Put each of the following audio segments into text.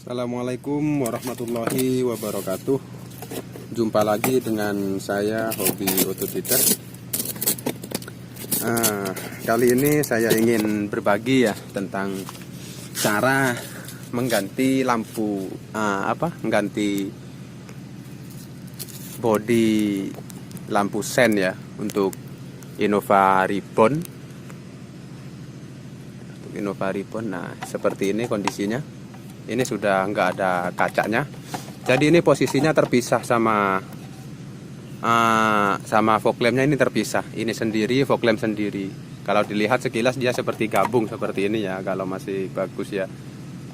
Assalamualaikum warahmatullahi wabarakatuh. Jumpa lagi dengan saya Hobi Otodidak. Kali ini saya ingin berbagi ya tentang cara mengganti lampu mengganti bodi lampu sen ya untuk Innova Ribbon. Nah, seperti ini kondisinya. Ini sudah nggak ada kacanya, jadi ini posisinya terpisah sama fog lampnya. Ini terpisah, ini sendiri, fog lamp sendiri. Kalau dilihat sekilas dia seperti gabung seperti ini ya, kalau masih bagus ya.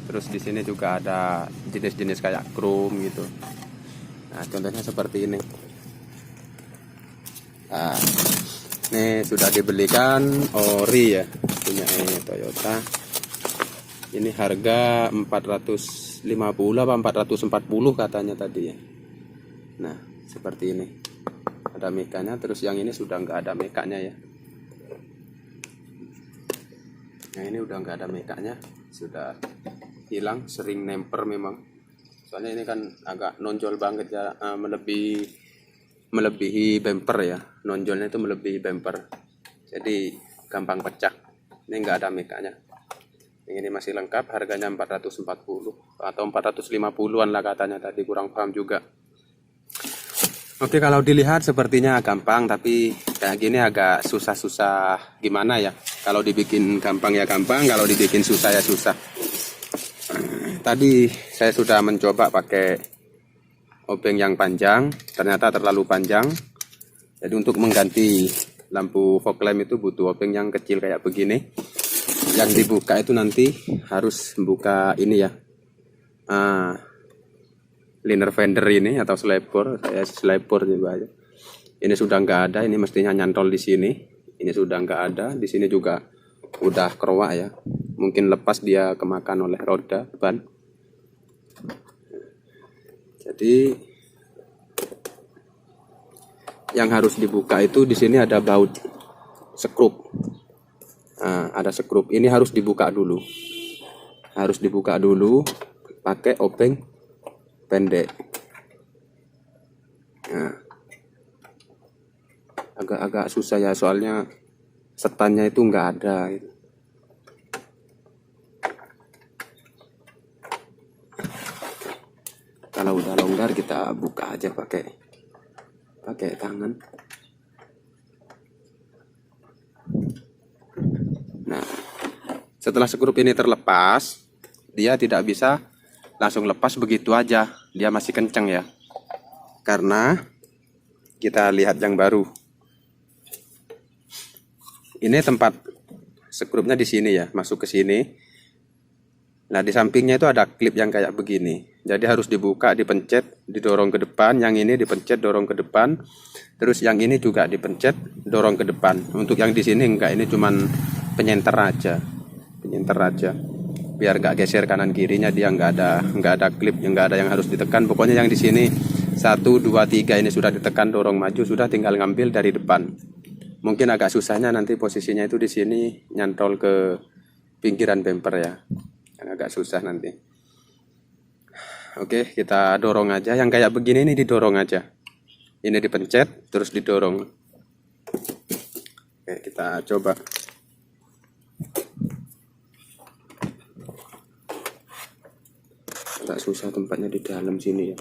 Terus di sini juga ada jenis-jenis kayak chrome gitu. Nah, contohnya seperti ini. Nah, ini sudah dibelikan ori ya, punya Toyota. Ini harga 450 apa 440 katanya tadi ya. Nah, seperti ini. Ada mekanya, terus yang ini sudah nggak ada mekanya ya. Nah, ini udah nggak ada mekanya, sudah hilang, sering nemper memang. Soalnya ini kan agak nonjol banget ya, melebihi bumper ya. Nonjolnya itu melebihi bumper. Jadi gampang pecah. Ini nggak ada mekanya. Yang ini masih lengkap, harganya 440 atau 450-an lah katanya tadi, kurang paham juga. Oke, kalau dilihat sepertinya gampang, tapi kayak gini agak susah-susah gimana ya. Kalau dibikin gampang ya gampang, kalau dibikin susah ya susah. Tadi saya sudah mencoba pakai obeng yang panjang, ternyata terlalu panjang. Jadi untuk mengganti lampu fog lamp itu butuh obeng yang kecil kayak begini. Yang dibuka itu nanti harus buka ini ya, liner fender ini atau slipper. Saya slipper juga aja. Ini sudah nggak ada, ini mestinya nyantol di sini. Ini sudah nggak ada, di sini juga udah kerowak ya. Mungkin lepas dia kemakan oleh roda ban. Jadi yang harus dibuka itu di sini ada baut skrup. Nah, ada skrup, ini harus dibuka dulu. Harus dibuka dulu pakai obeng pendek. Nah, agak-agak susah ya, soalnya setannya itu nggak ada gitu. Kalau udah longgar kita buka aja pakai tangan. Nah, setelah skrup ini terlepas, dia tidak bisa langsung lepas begitu aja. Dia masih kenceng ya. Karena kita lihat yang baru. Ini tempat skrupnya di sini ya, masuk ke sini. Nah, di sampingnya itu ada klip yang kayak begini. Jadi harus dibuka, dipencet, didorong ke depan. Yang ini dipencet, dorong ke depan. Terus yang ini juga dipencet, dorong ke depan. Untuk yang di sini enggak, ini cuman penyenter aja, biar nggak geser kanan kirinya. Dia nggak ada klip, yang nggak ada yang harus ditekan. Pokoknya yang di sini 1, 2, 3 ini sudah ditekan, dorong maju, sudah tinggal ngambil dari depan. Mungkin agak susahnya nanti posisinya itu di sini nyantol ke pinggiran bumper ya, yang agak susah nanti. Oke, kita dorong aja. Yang kayak begini ini didorong aja. Ini dipencet terus didorong. Oke, kita coba. Agak susah tempatnya di dalam sini ya.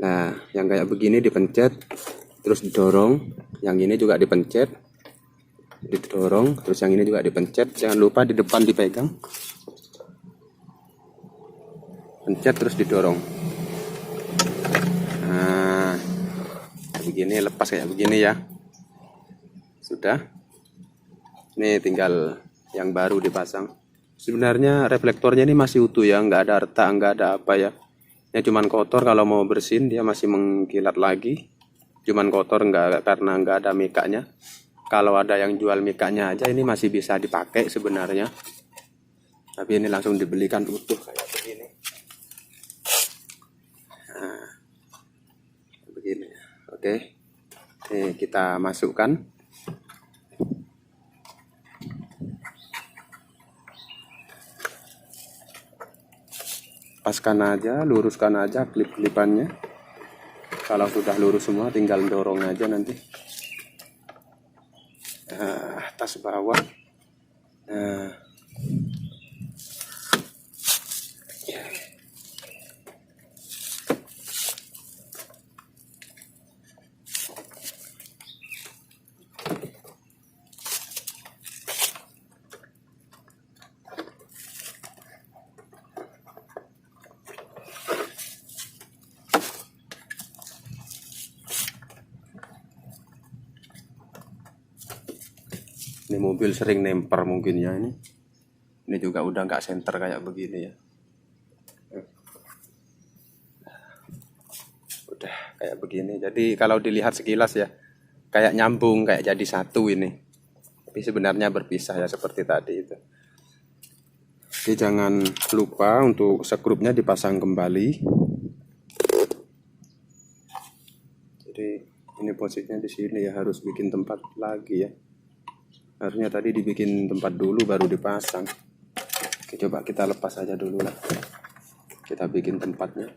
Nah, yang kayak begini dipencet terus didorong. Yang ini juga dipencet, didorong, terus yang ini juga dipencet. Jangan lupa di depan dipegang, pencet terus didorong. Nah, begini, lepas kayak begini ya. Sudah. Ini tinggal yang baru dipasang. Sebenarnya reflektornya ini masih utuh ya, nggak ada retak, nggak ada apa ya. Ini cuman kotor, kalau mau bersihin dia masih mengkilat lagi. Cuman kotor karena nggak ada mikanya. Kalau ada yang jual mikanya aja ini masih bisa dipakai sebenarnya. Tapi ini langsung dibelikan utuh kayak begini. Nah, begini. Oke. Ini kita masukkan. lepaskan aja, luruskan aja klip-klipannya. Kalau sudah lurus semua tinggal dorong aja nanti atas bawah. Nah, ini mobil sering nemper mungkin ya ini. Ini juga udah nggak senter kayak begini ya. Udah kayak begini. Jadi kalau dilihat sekilas ya kayak nyambung, kayak jadi satu ini. Tapi sebenarnya berpisah ya seperti tadi itu. Oke, jangan lupa untuk skrupnya dipasang kembali. Jadi ini posisinya di sini ya, harus bikin tempat lagi ya. Harusnya tadi dibikin tempat dulu baru dipasang. Oke, coba kita lepas aja dulu lah. Kita bikin tempatnya.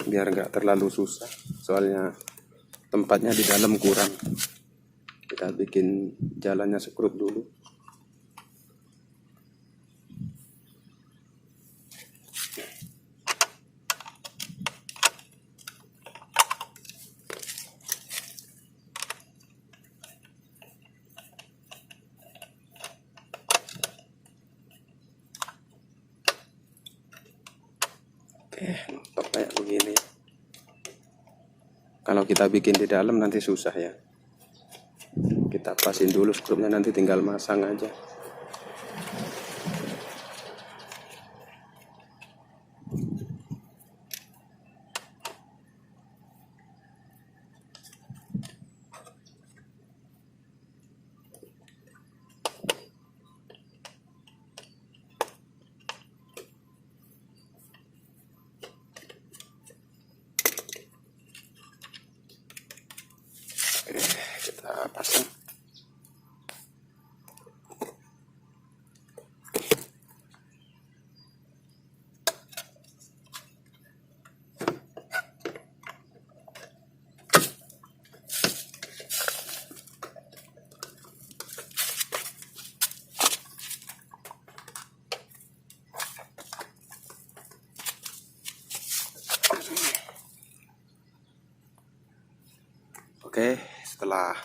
Biar nggak terlalu susah, soalnya tempatnya di dalam kurang. Kita bikin jalannya skrup dulu. Oke, mentok kayak begini. Kalau kita bikin di dalam nanti susah ya. Kita pasin dulu skrupnya, nanti tinggal masang aja. Kita pasang. Oke, setelah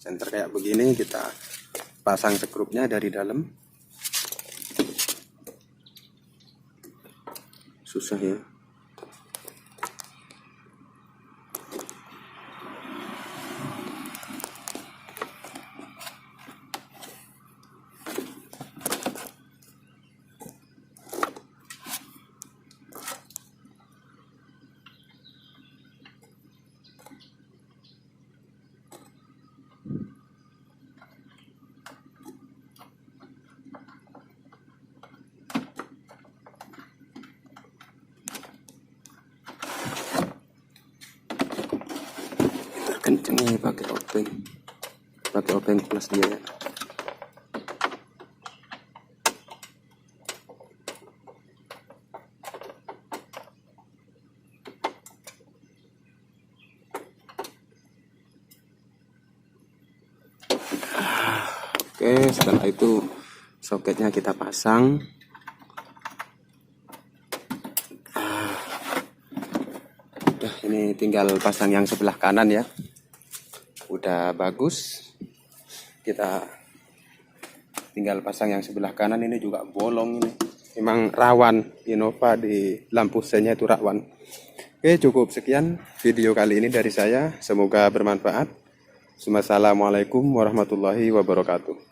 center kayak begini, kita pasang skrupnya dari dalam. Susah ya. Kenceng nih pakai obeng plus dia ya. Oke, setelah itu soketnya kita pasang. Udah, ini tinggal pasang yang sebelah kanan ya. Udah bagus. Kita tinggal pasang yang sebelah kanan, ini juga bolong ini. Memang rawan, Innova di lampu sennya itu rawan. Oke, cukup sekian video kali ini dari saya. Semoga bermanfaat. Wassalamualaikum warahmatullahi wabarakatuh.